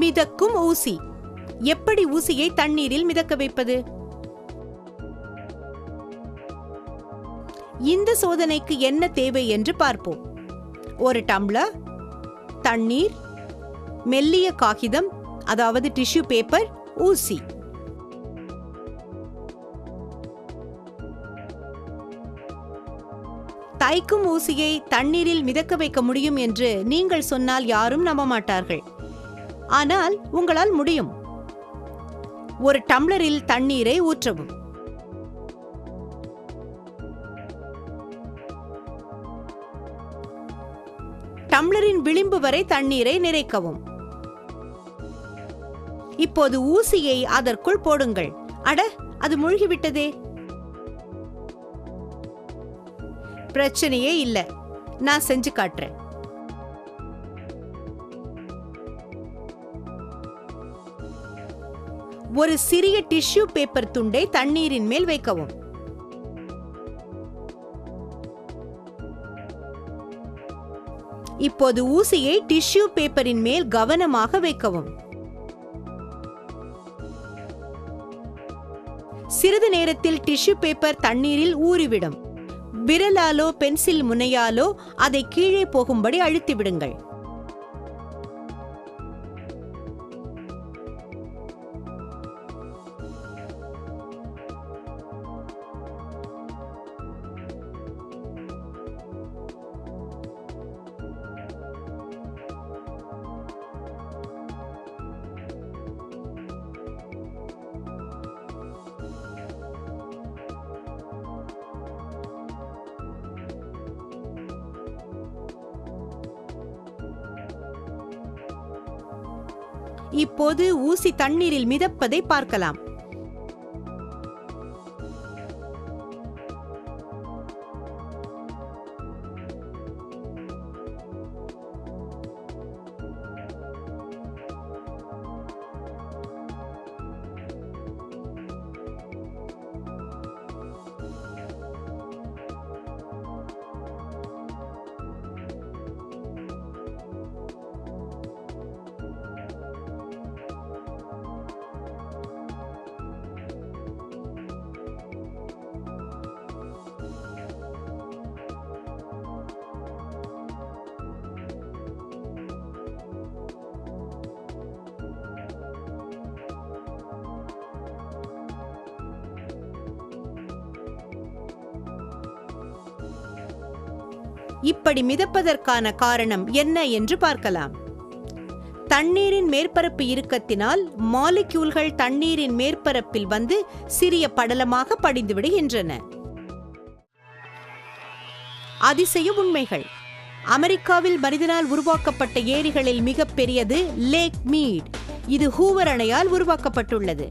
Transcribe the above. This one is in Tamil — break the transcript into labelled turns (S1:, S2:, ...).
S1: மிதக்கும் ஊசி. எப்படி ஊசியை தண்ணீரில் மிதக்க வைப்பது? இந்த சோதனைக்கு என்ன தேவை என்று பார்ப்போம். ஒரு டம்ளர் தண்ணீர், மெல்லிய காகிதம் அதாவது டிஷ்யூ பேப்பர், ஊசி. தைக்கும் ஊசியை தண்ணீரில் மிதக்க வைக்க முடியும் என்று நீங்கள் சொன்னால் யாரும் நம்ப மாட்டார்கள். ஆனால் உங்களால் முடியும். ஒரு டம்ளரில் தண்ணீரை ஊற்றவும். டம்ளரின் விளிம்பு வரை தண்ணீரை நிறைக்கவும். இப்போது ஊசியை அதற்குள் போடுங்கள். அட, அது மூழ்கிவிட்டதே. பிரச்சனையே இல்ல, நான் செஞ்சு காட்டுறேன். ஒரு சிறிய டிஷ்யூ பேப்பர் துண்டை தண்ணீரின் மேல் வைக்கவும். இப்போது ஊசியை டிஷ்யூ பேப்பரின் மேல் கவனமாக வைக்கவும். சிறிது நேரத்தில் டிஷ்யூ பேப்பர் தண்ணீரில் ஊறிவிடும். விரலாலோ பென்சில் முனையாலோ அதை கீழே போகும்படி அழுத்தி விடுங்கள். இப்போது ஊசி தண்ணீரில் மிதப்பதை பார்க்கலாம். இப்படி மிதப்பதற்கான காரணம் என்ன என்று பார்க்கலாம். தண்ணீரின் மேற்பரப்பு இறுக்கத்தினால் மாலிக்யூல்கள் தண்ணீரின் மேற்பரப்பில் வந்து சிறிய படலமாக படிந்து விடுகின்றன. அதிசய உண்மைகள். அமெரிக்காவில் மனிதனால் உருவாக்கப்பட்ட ஏரிகளில் மிகப்பெரியது லேக் மீட். இது ஹூவர் அணையால் உருவாக்கப்பட்டுள்ளது.